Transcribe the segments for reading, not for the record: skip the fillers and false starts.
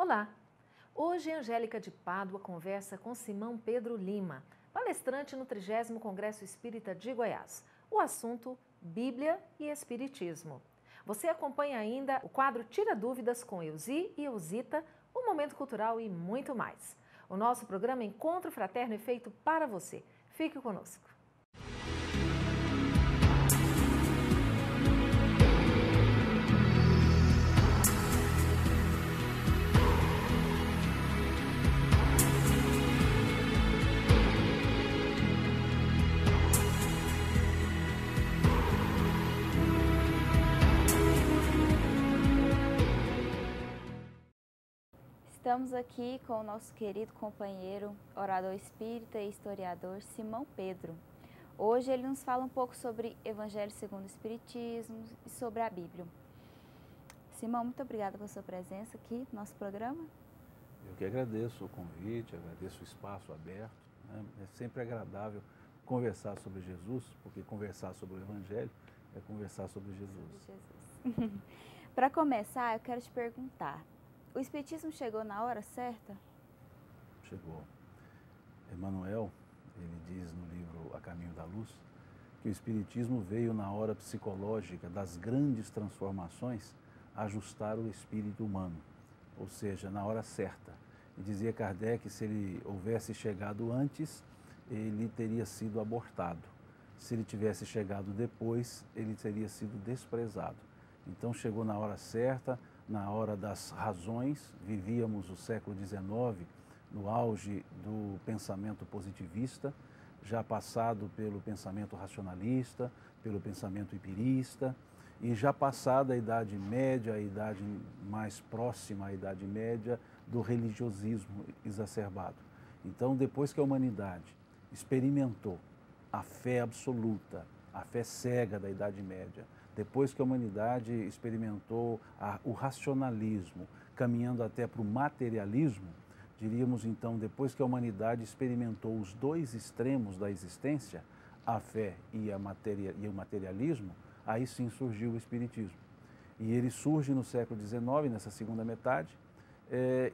Olá! Hoje Angélica de Pádua conversa com Simão Pedro Lima, palestrante no 30º Congresso Espírita de Goiás. O assunto: Bíblia e Espiritismo. Você acompanha ainda o quadro Tira Dúvidas com Eusi e Eusita, um momento cultural e muito mais. O nosso programa Encontro Fraterno é feito para você. Fique conosco. Estamos aqui com o nosso querido companheiro, orador espírita e historiador Simão Pedro. Hoje ele nos fala um pouco sobre Evangelho segundo o Espiritismo e sobre a Bíblia. Simão, muito obrigada pela sua presença aqui no nosso programa. Eu que agradeço o convite, agradeço o espaço aberto. É sempre agradável conversar sobre Jesus, porque conversar sobre o Evangelho é conversar sobre Jesus. Para começar, eu quero te perguntar, o Espiritismo chegou na hora certa? Chegou. Emmanuel, ele diz no livro A Caminho da Luz, que o Espiritismo veio na hora psicológica das grandes transformações ajustar o espírito humano, ou seja, na hora certa. E dizia Kardec que se ele houvesse chegado antes, ele teria sido abortado. Se ele tivesse chegado depois, ele teria sido desprezado. Então chegou na hora certa, na hora das razões. Vivíamos o século XIX no auge do pensamento positivista, já passado pelo pensamento racionalista, pelo pensamento empirista, e já passada a Idade Média, a idade mais próxima à Idade Média, do religiosismo exacerbado. Então, depois que a humanidade experimentou a fé absoluta, a fé cega da Idade Média, depois que a humanidade experimentou o racionalismo, caminhando até para o materialismo, diríamos então, depois que a humanidade experimentou os dois extremos da existência, a fé e o materialismo, aí sim surgiu o Espiritismo. E ele surge no século XIX, nessa segunda metade,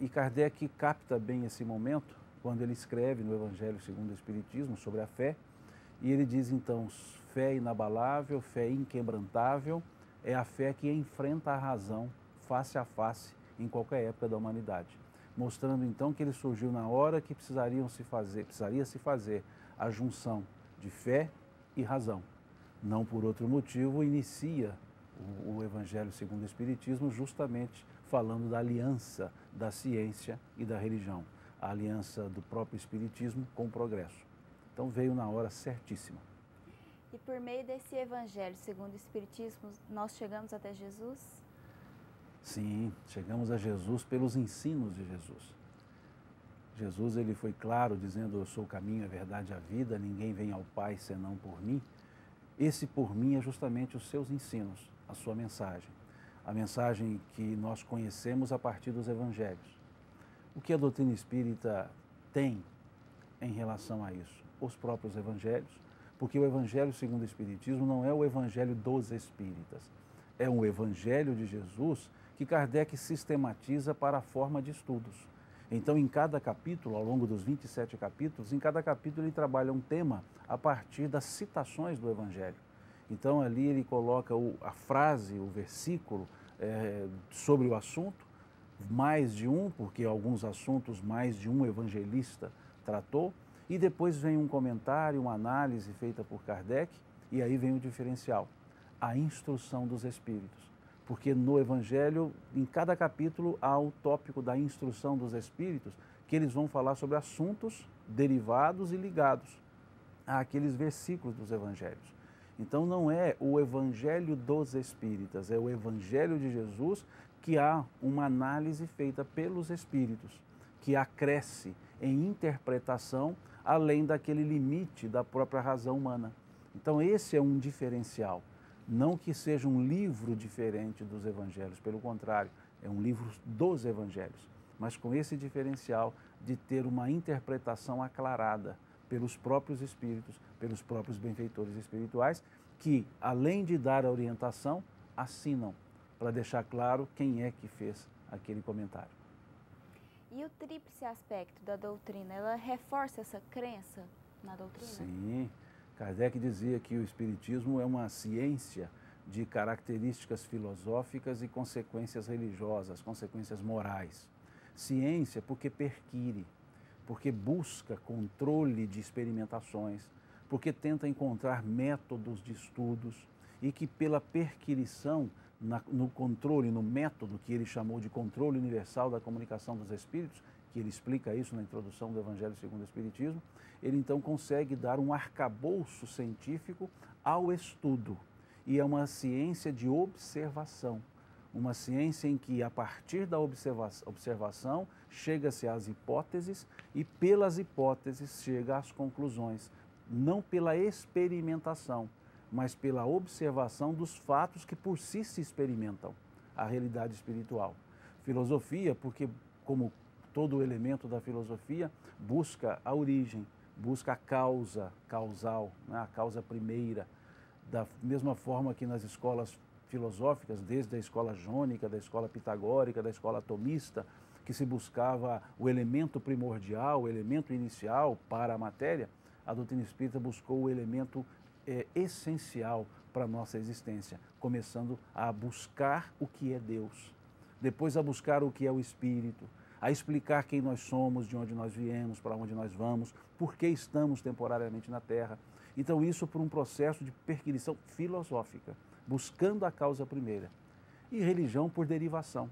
e Kardec capta bem esse momento, quando ele escreve no Evangelho segundo o Espiritismo sobre a fé, e ele diz então, fé inabalável, fé inquebrantável, é a fé que enfrenta a razão face a face em qualquer época da humanidade. Mostrando então que ele surgiu na hora que precisaria se fazer a junção de fé e razão. Não por outro motivo inicia o Evangelho segundo o Espiritismo justamente falando da aliança da ciência e da religião, a aliança do próprio Espiritismo com o progresso. Então veio na hora certíssima. E por meio desse Evangelho segundo o Espiritismo, nós chegamos até Jesus? Sim, chegamos a Jesus pelos ensinos de Jesus. Jesus ele foi claro dizendo, eu sou o caminho, a verdade e a vida, ninguém vem ao Pai senão por mim. Esse por mim é justamente os seus ensinos, a sua mensagem. A mensagem que nós conhecemos a partir dos Evangelhos. O que a doutrina espírita tem em relação a isso? Os próprios Evangelhos, porque o Evangelho segundo o Espiritismo não é o Evangelho dos Espíritas, é um Evangelho de Jesus que Kardec sistematiza para a forma de estudos. Então, em cada capítulo, ao longo dos 27 capítulos, em cada capítulo ele trabalha um tema a partir das citações do Evangelho. Então, ali ele coloca a frase, o versículo sobre o assunto, mais de um, porque alguns assuntos mais de um evangelista tratou, e depois vem um comentário, uma análise feita por Kardec, e aí vem o diferencial, a instrução dos Espíritos. Porque no Evangelho, em cada capítulo, há o tópico da instrução dos Espíritos, que eles vão falar sobre assuntos derivados e ligados àqueles versículos dos Evangelhos. Então não é o Evangelho dos Espíritas, é o Evangelho de Jesus que há uma análise feita pelos Espíritos, que acresce em interpretação além daquele limite da própria razão humana. Então esse é um diferencial, não que seja um livro diferente dos Evangelhos, pelo contrário, é um livro dos Evangelhos, mas com esse diferencial de ter uma interpretação aclarada pelos próprios Espíritos, pelos próprios benfeitores espirituais, que além de dar a orientação, assinam, para deixar claro quem é que fez aquele comentário. E o tríplice aspecto da doutrina, ela reforça essa crença na doutrina? Sim. Kardec dizia que o Espiritismo é uma ciência de características filosóficas e consequências religiosas, consequências morais. Ciência porque perquire, porque busca controle de experimentações, porque tenta encontrar métodos de estudos e que pela perquirição, no controle, no método que ele chamou de controle universal da comunicação dos espíritos, que ele explica isso na introdução do Evangelho segundo o Espiritismo, ele então consegue dar um arcabouço científico ao estudo. E é uma ciência de observação, uma ciência em que, a partir da observação, chega-se às hipóteses e, pelas hipóteses, chega às conclusões, não pela experimentação, mas pela observação dos fatos que por si se experimentam, a realidade espiritual. Filosofia, porque, como todo elemento da filosofia, busca a origem, busca a causa causal, né? A causa primeira. Da mesma forma que nas escolas filosóficas, desde a escola jônica, da escola pitagórica, da escola atomista, que se buscava o elemento primordial, o elemento inicial para a matéria, a doutrina espírita buscou o elemento essencial para a nossa existência, começando a buscar o que é Deus, depois a buscar o que é o Espírito, a explicar quem nós somos, de onde nós viemos, para onde nós vamos, por que estamos temporariamente na Terra. Então isso por um processo de perquisição filosófica, buscando a causa primeira. E religião por derivação.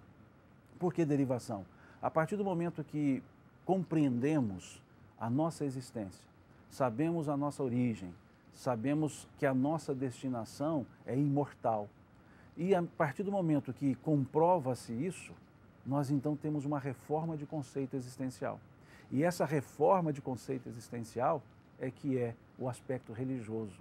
Por que derivação? A partir do momento que compreendemos a nossa existência, sabemos a nossa origem, sabemos que a nossa destinação é imortal. E a partir do momento que comprova-se isso, nós então temos uma reforma de conceito existencial. E essa reforma de conceito existencial é que é o aspecto religioso,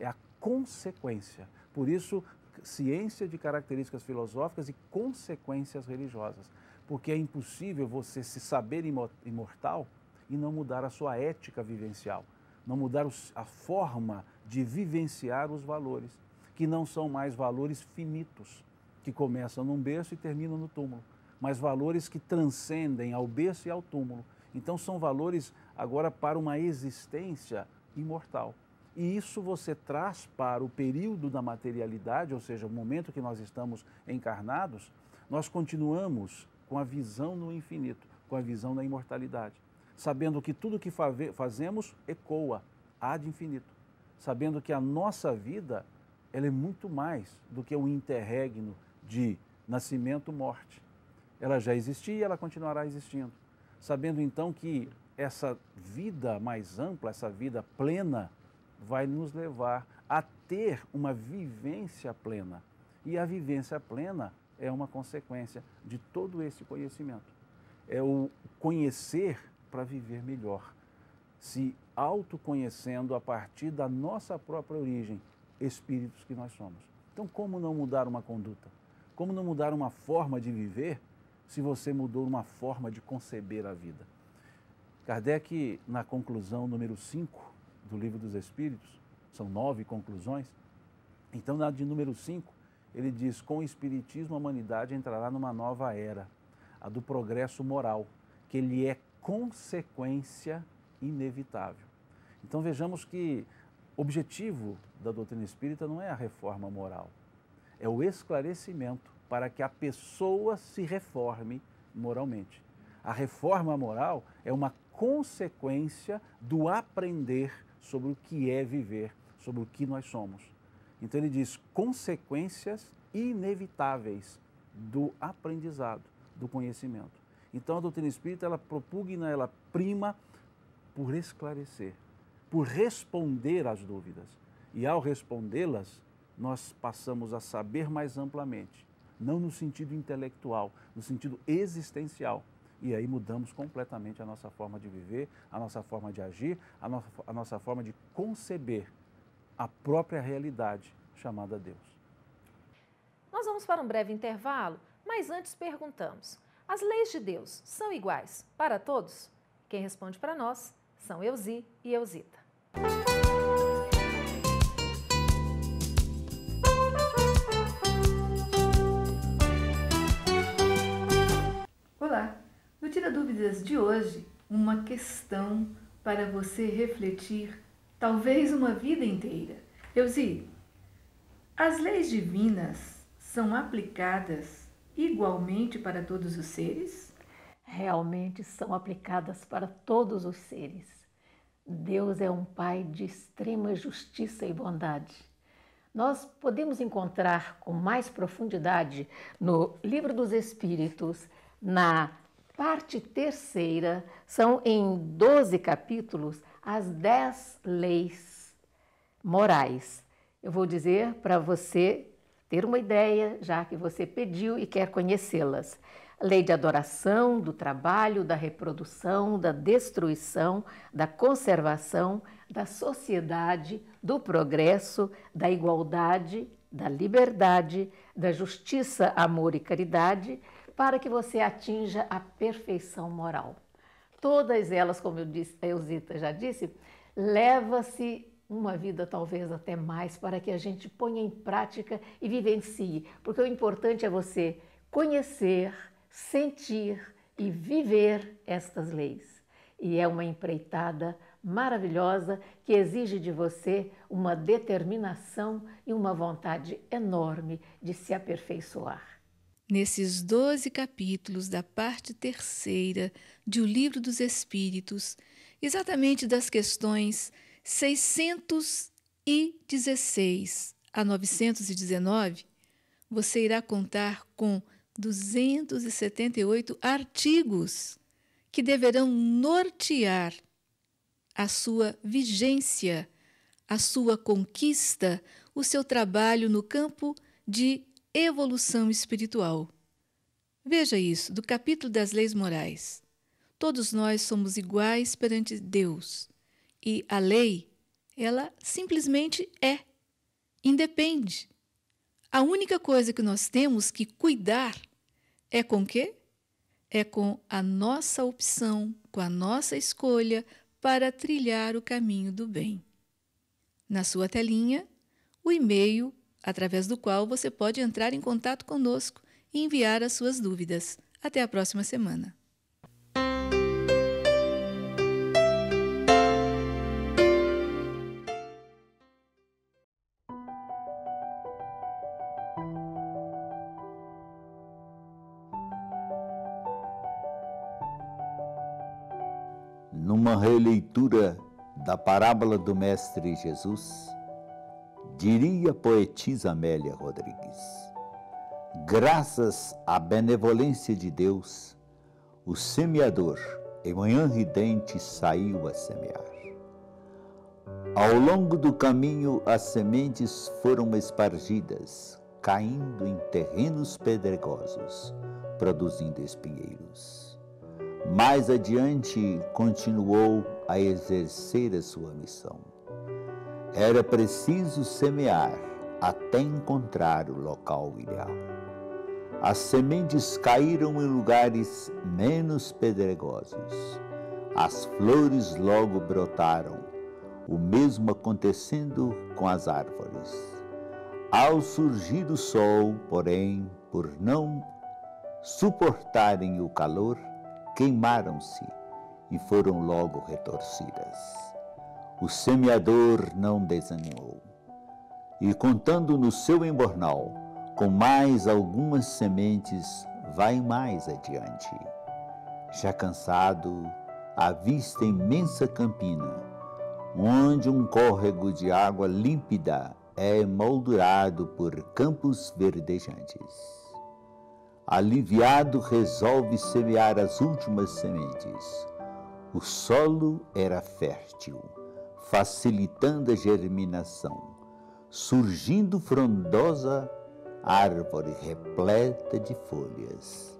é a consequência. Por isso, ciência de características filosóficas e consequências religiosas. Porque é impossível você se saber imortal e não mudar a sua ética vivencial, não mudar a forma de vivenciar os valores, que não são mais valores finitos, que começam num berço e terminam no túmulo, mas valores que transcendem ao berço e ao túmulo. Então são valores agora para uma existência imortal. E isso você traz para o período da materialidade, ou seja, o momento que nós estamos encarnados, nós continuamos com a visão no infinito, com a visão da imortalidade, sabendo que tudo que fazemos ecoa ad infinito, sabendo que a nossa vida ela é muito mais do que um interregno de nascimento-morte. Ela já existia e ela continuará existindo, sabendo então que essa vida mais ampla, essa vida plena, vai nos levar a ter uma vivência plena. E a vivência plena é uma consequência de todo esse conhecimento. É o conhecer para viver melhor, se autoconhecendo a partir da nossa própria origem, espíritos que nós somos. Então, como não mudar uma conduta? Como não mudar uma forma de viver se você mudou uma forma de conceber a vida? Kardec, na conclusão número 5 do Livro dos Espíritos, são 9 conclusões, então na de número 5, ele diz: com o Espiritismo a humanidade entrará numa nova era, a do progresso moral, que ele é consequência inevitável. Então vejamos que o objetivo da doutrina espírita não é a reforma moral, é o esclarecimento para que a pessoa se reforme moralmente. A reforma moral é uma consequência do aprender sobre o que é viver, sobre o que nós somos. Então ele diz consequências inevitáveis do aprendizado, do conhecimento. Então a doutrina espírita, ela propugna, ela prima por esclarecer, por responder às dúvidas. E ao respondê-las, nós passamos a saber mais amplamente, não no sentido intelectual, no sentido existencial. E aí mudamos completamente a nossa forma de viver, a nossa forma de agir, a nossa forma de conceber a própria realidade chamada Deus. Nós vamos para um breve intervalo, mas antes perguntamos: as leis de Deus são iguais para todos? Quem responde para nós são Eusi e Eusita. Olá! No Tira Dúvidas de hoje, uma questão para você refletir, talvez uma vida inteira. Elzi, as leis divinas são aplicadas igualmente para todos os seres? Realmente são aplicadas para todos os seres. Deus é um Pai de extrema justiça e bondade. Nós podemos encontrar com mais profundidade no Livro dos Espíritos, na parte terceira, são em 12 capítulos, as 10 leis morais. Eu vou dizer para você ter uma ideia, já que você pediu e quer conhecê-las. Lei de adoração, do trabalho, da reprodução, da destruição, da conservação, da sociedade, do progresso, da igualdade, da liberdade, da justiça, amor e caridade, para que você atinja a perfeição moral. Todas elas, como a Elzita já disse, leva-se uma vida talvez até mais para que a gente ponha em prática e vivencie, porque o importante é você conhecer, sentir e viver estas leis. E é uma empreitada maravilhosa que exige de você uma determinação e uma vontade enorme de se aperfeiçoar. Nesses 12 capítulos da parte terceira de O Livro dos Espíritos, exatamente das questões 616 a 919, você irá contar com 278 artigos que deverão nortear a sua vigência, a sua conquista, o seu trabalho no campo de evolução espiritual. Veja isso, do capítulo das leis morais. Todos nós somos iguais perante Deus e a lei, ela simplesmente é, independe. A única coisa que nós temos que cuidar é com o quê? É com a nossa opção, com a nossa escolha para trilhar o caminho do bem. Na sua telinha, o e-mail através do qual você pode entrar em contato conosco e enviar as suas dúvidas. Até a próxima semana. Numa releitura da parábola do Mestre Jesus, diria a poetisa Amélia Rodrigues: graças à benevolência de Deus, o semeador, em manhã ridente, saiu a semear. Ao longo do caminho, as sementes foram espargidas, caindo em terrenos pedregosos, produzindo espinheiros. Mais adiante, continuou a exercer a sua missão. Era preciso semear até encontrar o local ideal. As sementes caíram em lugares menos pedregosos. As flores logo brotaram, o mesmo acontecendo com as árvores. Ao surgir o sol, porém, por não suportarem o calor, queimaram-se e foram logo retorcidas. O semeador não desanimou e, contando no seu embornal, com mais algumas sementes, vai mais adiante. Já cansado, avista imensa campina, onde um córrego de água límpida é moldurado por campos verdejantes. Aliviado, resolve semear as últimas sementes. O solo era fértil, facilitando a germinação, surgindo frondosa árvore repleta de folhas.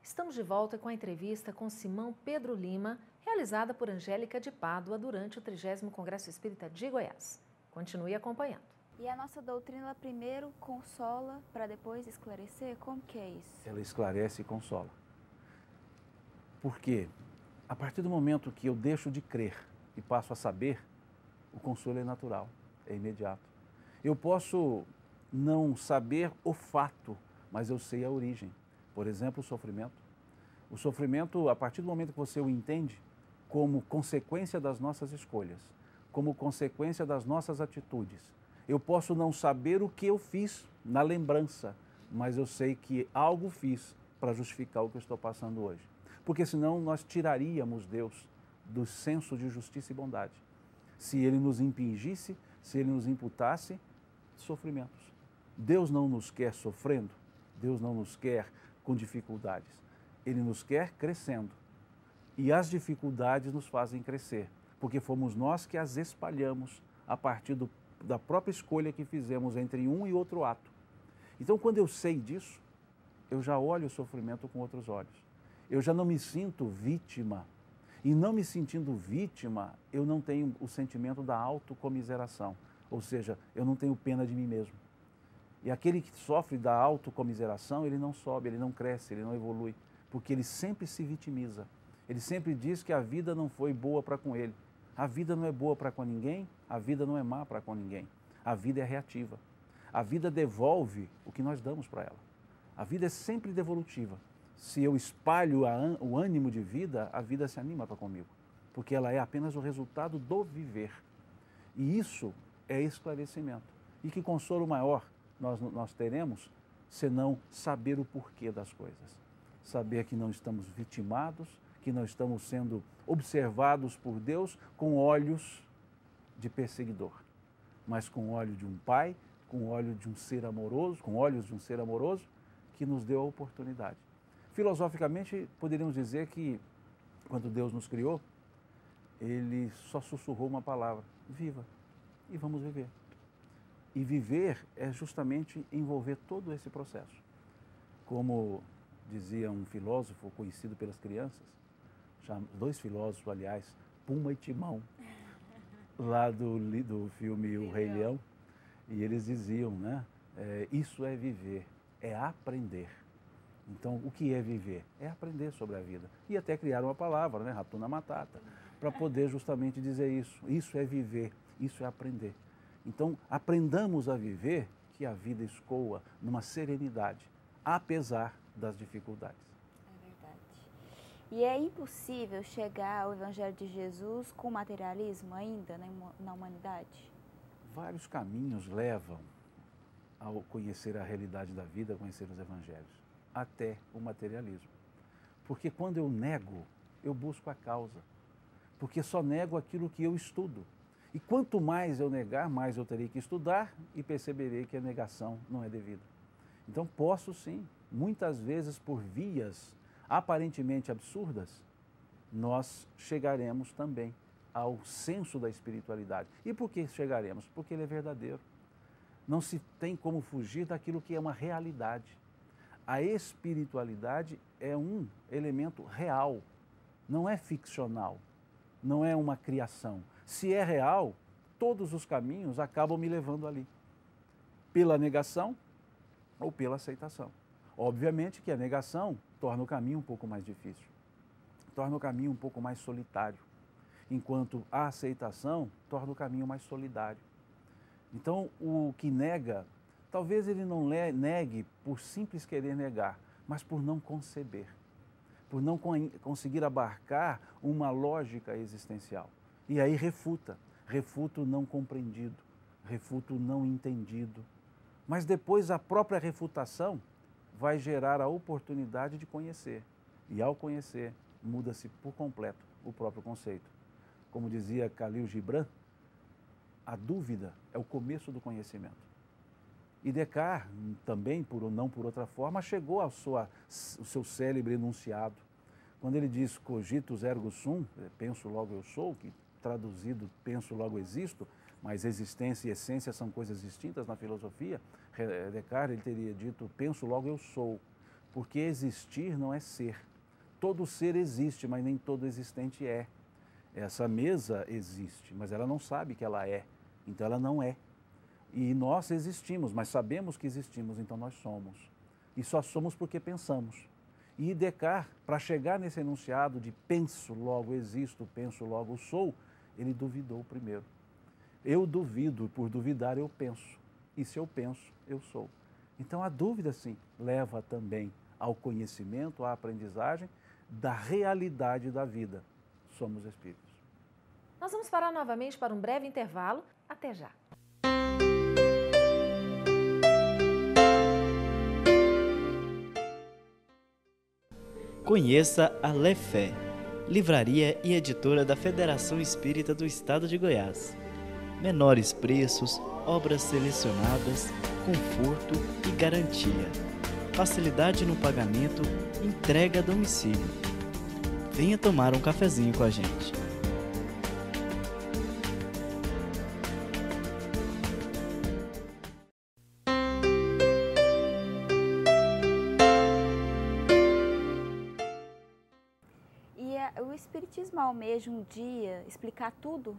Estamos de volta com a entrevista com Simão Pedro Lima, realizada por Angélica de Pádua durante o 30º Congresso Espírita de Goiás. Continue acompanhando. E a nossa doutrina, ela primeiro consola para depois esclarecer? Como que é isso? Ela esclarece e consola. Porque a partir do momento que eu deixo de crer e passo a saber, o consolo é natural, é imediato. Eu posso não saber o fato, mas eu sei a origem. Por exemplo, o sofrimento. O sofrimento, a partir do momento que você o entende, como consequência das nossas escolhas, como consequência das nossas atitudes. Eu posso não saber o que eu fiz na lembrança, mas eu sei que algo fiz para justificar o que eu estou passando hoje. Porque senão nós tiraríamos Deus do senso de justiça e bondade. Se Ele nos impingisse, se Ele nos imputasse sofrimentos. Deus não nos quer sofrendo, Deus não nos quer com dificuldades. Ele nos quer crescendo. E as dificuldades nos fazem crescer, porque fomos nós que as espalhamos a partir da própria escolha que fizemos entre um e outro ato. Então, quando eu sei disso, eu já olho o sofrimento com outros olhos. Eu já não me sinto vítima. E não me sentindo vítima, eu não tenho o sentimento da autocomiseração. Ou seja, eu não tenho pena de mim mesmo. E aquele que sofre da autocomiseração, ele não sobe, ele não cresce, ele não evolui, porque ele sempre se vitimiza. Ele sempre diz que a vida não foi boa para com ele. A vida não é boa para com ninguém, a vida não é má para com ninguém. A vida é reativa. A vida devolve o que nós damos para ela. A vida é sempre devolutiva. Se eu espalho o ânimo de vida, a vida se anima para comigo, porque ela é apenas o resultado do viver. E isso é esclarecimento. E que consolo maior nós teremos, senão saber o porquê das coisas. Saber que não estamos vitimados, que não estamos sendo observados por Deus com olhos de perseguidor, mas com olho de um pai, com olho de um ser amoroso, com olhos de um ser amoroso que nos deu a oportunidade. Filosoficamente, poderíamos dizer que quando Deus nos criou, Ele só sussurrou uma palavra: viva, e vamos viver. E viver é justamente envolver todo esse processo. Como dizia um filósofo conhecido pelas crianças, dois filósofos, aliás, Pumba e Timão, lá do filme O Rei Leão, e eles diziam, né? Isso é viver, é aprender. Então, o que é viver? É aprender sobre a vida. E até criar uma palavra, né? Hakuna Matata, para poder justamente dizer isso. Isso é viver, isso é aprender. Então, aprendamos a viver que a vida escoa numa serenidade, apesar das dificuldades. É verdade. E é impossível chegar ao Evangelho de Jesus com materialismo ainda na humanidade? Vários caminhos levam ao conhecer a realidade da vida, a conhecer os evangelhos, até o materialismo. Porque quando eu nego, eu busco a causa. Porque só nego aquilo que eu estudo. E quanto mais eu negar, mais eu terei que estudar e perceberei que a negação não é devida. Então posso sim, muitas vezes por vias aparentemente absurdas, nós chegaremos também ao senso da espiritualidade. E por que chegaremos? Porque ele é verdadeiro. Não se tem como fugir daquilo que é uma realidade. A espiritualidade é um elemento real, não é ficcional, não é uma criação. Se é real, todos os caminhos acabam me levando ali, pela negação ou pela aceitação. Obviamente que a negação torna o caminho um pouco mais difícil, torna o caminho um pouco mais solitário, enquanto a aceitação torna o caminho mais solidário. Então, o que nega, talvez ele não negue por simples querer negar, mas por não conceber, por não conseguir abarcar uma lógica existencial. E aí refuta o não compreendido, refuta o não entendido. Mas depois a própria refutação vai gerar a oportunidade de conhecer. E ao conhecer, muda-se por completo o próprio conceito. Como dizia Khalil Gibran, a dúvida é o começo do conhecimento. E Descartes, também, não por outra forma, chegou ao seu célebre enunciado. Quando ele diz cogitus ergo sum, penso logo eu sou, que traduzido penso logo existo, mas existência e essência são coisas distintas na filosofia, Descartes ele teria dito penso logo eu sou, porque existir não é ser. Todo ser existe, mas nem todo existente é. Essa mesa existe, mas ela não sabe que ela é, então ela não é. E nós existimos, mas sabemos que existimos, então nós somos. E só somos porque pensamos. E Descartes, para chegar nesse enunciado de penso, logo existo, penso, logo sou, ele duvidou primeiro. Eu duvido, por duvidar eu penso. e se eu penso, eu sou. Então a dúvida, sim, leva também ao conhecimento, à aprendizagem da realidade da vida. Somos espíritos. Nós vamos parar novamente para um breve intervalo. Até já! Conheça a Lefé, livraria e editora da Federação Espírita do Estado de Goiás. Menores preços, obras selecionadas, conforto e garantia. Facilidade no pagamento, entrega a domicílio. Venha tomar um cafezinho com a gente. O Espiritismo almeja um dia explicar tudo?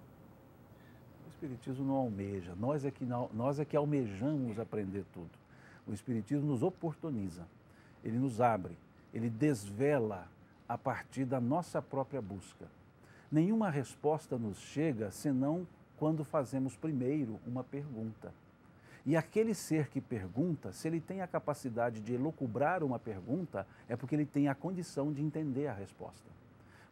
O Espiritismo não almeja, nós é que almejamos aprender tudo. O Espiritismo nos oportuniza, ele nos abre, ele desvela a partir da nossa própria busca. Nenhuma resposta nos chega senão quando fazemos primeiro uma pergunta. E aquele ser que pergunta, se ele tem a capacidade de elucubrar uma pergunta, é porque ele tem a condição de entender a resposta.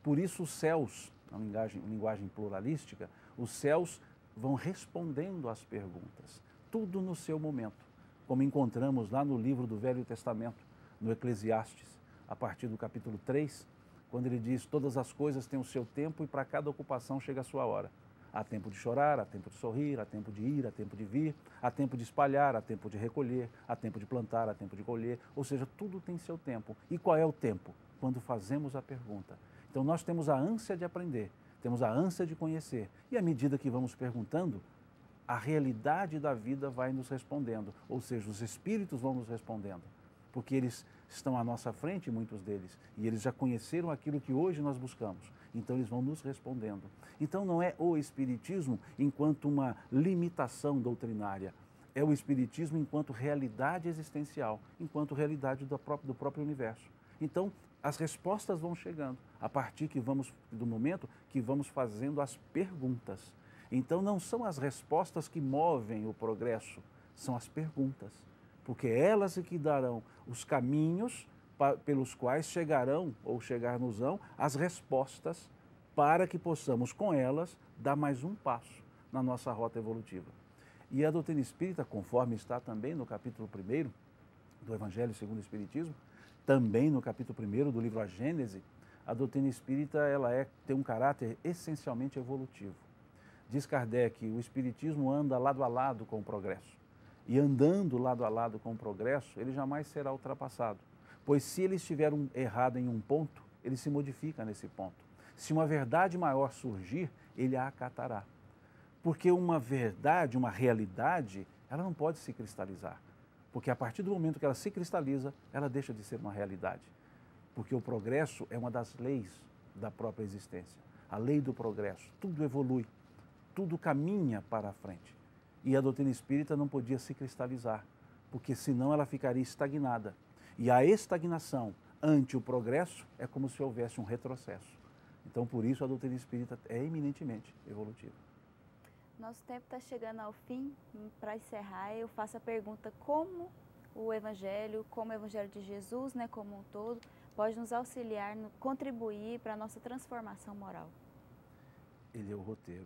Por isso os céus, na linguagem pluralística, os céus vão respondendo às perguntas, tudo no seu momento, como encontramos lá no livro do Velho Testamento, no Eclesiastes, a partir do capítulo 3, quando ele diz: todas as coisas têm o seu tempo e para cada ocupação chega a sua hora. Há tempo de chorar, há tempo de sorrir, há tempo de ir, há tempo de vir, há tempo de espalhar, há tempo de recolher, há tempo de plantar, há tempo de colher, ou seja, tudo tem seu tempo. E qual é o tempo? Quando fazemos a pergunta. Então nós temos a ânsia de aprender, temos a ânsia de conhecer, e à medida que vamos perguntando, a realidade da vida vai nos respondendo, ou seja, os espíritos vão nos respondendo, porque eles estão à nossa frente, muitos deles, e eles já conheceram aquilo que hoje nós buscamos, então eles vão nos respondendo. Então não é o Espiritismo enquanto uma limitação doutrinária, é o Espiritismo enquanto realidade existencial, enquanto realidade do próprio universo. Então, as respostas vão chegando a partir do momento que vamos fazendo as perguntas. Então não são as respostas que movem o progresso, são as perguntas, porque elas é que darão os caminhos pelos quais chegarão ou chegar-nos-ão as respostas para que possamos com elas dar mais um passo na nossa rota evolutiva. E a doutrina espírita, conforme está também no capítulo 1 do Evangelho segundo o Espiritismo, também no capítulo 1 do livro A Gênese, a doutrina espírita tem um caráter essencialmente evolutivo. Diz Kardec, o Espiritismo anda lado a lado com o progresso. E andando lado a lado com o progresso, ele jamais será ultrapassado. Pois se ele estiver errado em um ponto, ele se modifica nesse ponto. Se uma verdade maior surgir, ele a acatará. Porque uma verdade, uma realidade, ela não pode se cristalizar. Porque a partir do momento que ela se cristaliza, ela deixa de ser uma realidade. Porque o progresso é uma das leis da própria existência. A lei do progresso. Tudo evolui, tudo caminha para a frente. E a doutrina espírita não podia se cristalizar, porque senão ela ficaria estagnada. E a estagnação ante o progresso é como se houvesse um retrocesso. Então, por isso, a doutrina espírita é eminentemente evolutiva. Nosso tempo está chegando ao fim. Para encerrar, eu faço a pergunta: como o Evangelho de Jesus, como um todo, pode nos auxiliar, contribuir para a nossa transformação moral? Ele é o roteiro.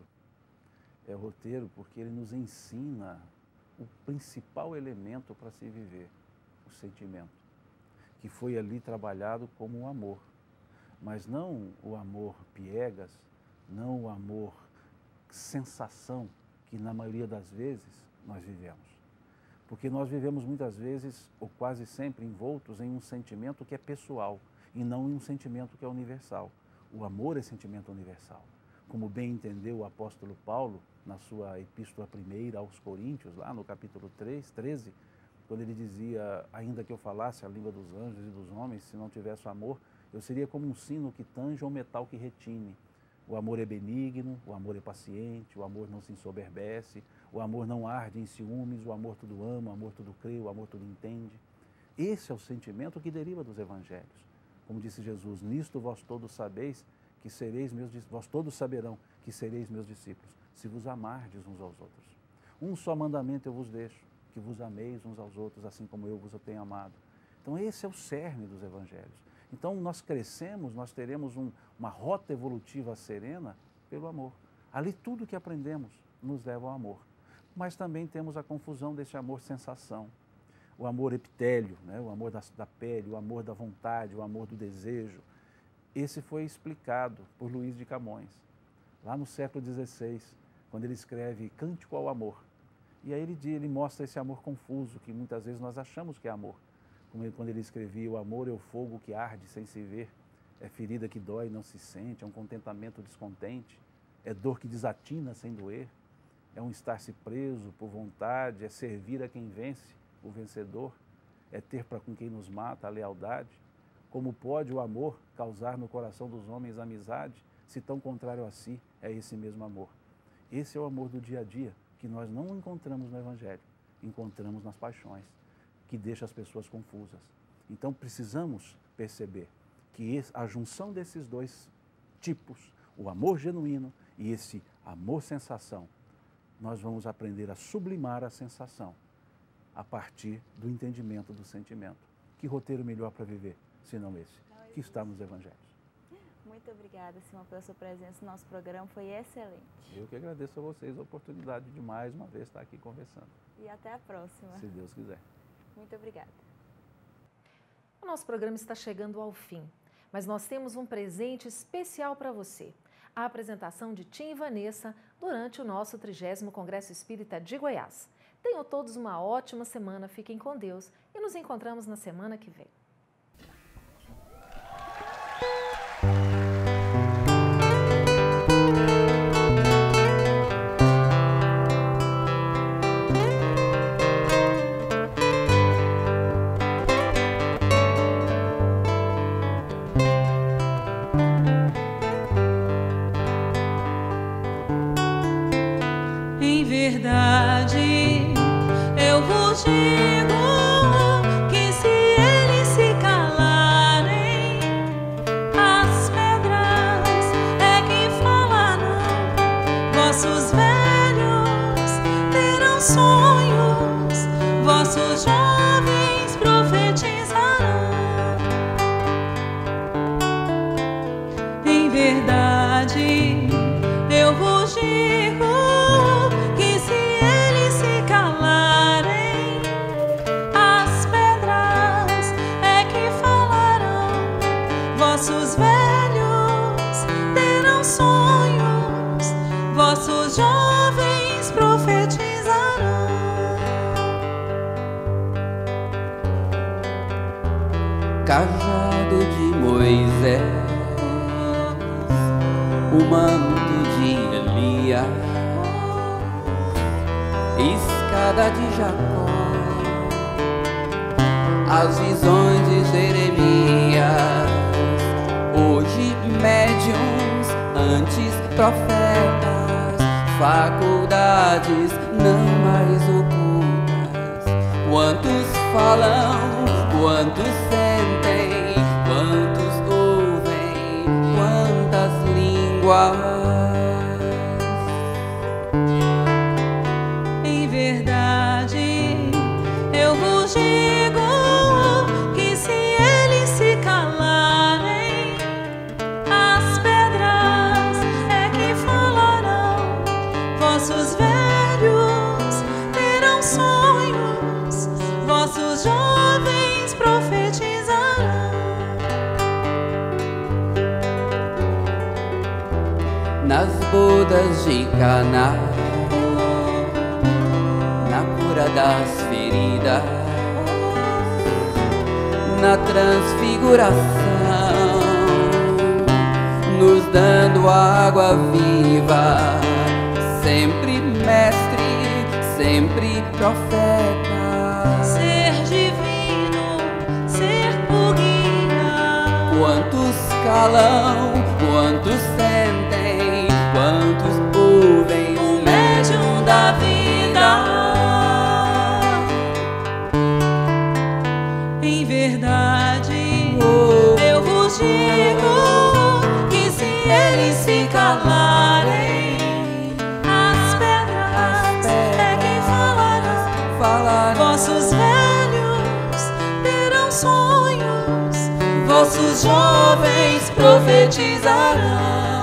É o roteiro porque ele nos ensina o principal elemento para se viver, o sentimento, que foi ali trabalhado como o amor. Mas não o amor piegas, não o amor sensação que na maioria das vezes nós vivemos. Porque nós vivemos muitas vezes, ou quase sempre, envoltos em um sentimento que é pessoal e não em um sentimento que é universal. O amor é sentimento universal. Como bem entendeu o apóstolo Paulo na sua epístola 1 aos Coríntios, lá no capítulo 13, quando ele dizia: ainda que eu falasse a língua dos anjos e dos homens, se não tivesse amor, eu seria como um sino que tange ou um metal que retine. O amor é benigno, o amor é paciente, o amor não se ensoberbece, o amor não arde em ciúmes, o amor tudo ama, o amor tudo crê, o amor tudo entende. Esse é o sentimento que deriva dos evangelhos. Como disse Jesus: nisto vós todos sabeis que sereis meus discípulos, vós todos saberão que sereis meus discípulos, se vos amardes uns aos outros. Um só mandamento eu vos deixo, que vos ameis uns aos outros, assim como eu vos tenho amado. Então esse é o cerne dos evangelhos. Então nós crescemos, nós teremos uma rota evolutiva serena pelo amor. Ali tudo que aprendemos nos leva ao amor. Mas também temos a confusão desse amor-sensação. O amor epitélio, né? O amor da pele, o amor da vontade, o amor do desejo. Esse foi explicado por Luís de Camões, lá no século XVI, quando ele escreve Cântico ao Amor. E aí ele mostra esse amor confuso, que muitas vezes nós achamos que é amor. Como quando ele escrevia, o amor é o fogo que arde sem se ver, é ferida que dói e não se sente, é um contentamento descontente, é dor que desatina sem doer, é um estar-se preso por vontade, é servir a quem vence, o vencedor, é ter para com quem nos mata a lealdade. Como pode o amor causar no coração dos homens amizade, se tão contrário a si é esse mesmo amor? Esse é o amor do dia a dia, que nós não encontramos no Evangelho, encontramos nas paixões, que deixa as pessoas confusas. Então precisamos perceber que a junção desses dois tipos, o amor genuíno e esse amor-sensação, nós vamos aprender a sublimar a sensação a partir do entendimento do sentimento. Que roteiro melhor para viver, senão esse, que está nos Evangelhos. Muito obrigada, Simão, pela sua presença no nosso programa, foi excelente. Eu que agradeço a vocês a oportunidade de mais uma vez estar aqui conversando. E até a próxima. Se Deus quiser. Muito obrigada. O nosso programa está chegando ao fim, mas nós temos um presente especial para você. A apresentação de Tim e Vanessa durante o nosso 30º Congresso Espírita de Goiás. Tenham todos uma ótima semana, fiquem com Deus e nos encontramos na semana que vem. Em verdade, eu vos digo que se eles se calarem, as pedras é que falarão. Vossos velhos terão sonhos, vossos jovens profetizarão. Em verdade, eu vos digo que se eles se calarem, as pedras é que falarão. Vossos velhos terão sonhos, vossos jovens profetizarão. Cajado de Moisés, o manto de Elias, escada de Jacó, as visões de Jeremias, hoje médiuns, antes profetas, faculdades não mais ocultas. Quantos falam, quantos sentem, quantos ouvem, quantas línguas. Em verdade, eu vos digo que se eles se calarem, as pedras é que falarão. Vossos velhos terão sonhos, vossos jovens profetizarão. Nas bodas de Caná, na cura das feridas, na transfiguração, nos dando água viva, sempre mestre, sempre profeta. Ser divino, ser por guia. Quantos calam, quantos sentem, quantos ouvem o médium da vida. Em verdade, eu vos digo que se eles se calarem, as pedras é que falarão. vossos velhos terão sonhos, vossos jovens profetizarão.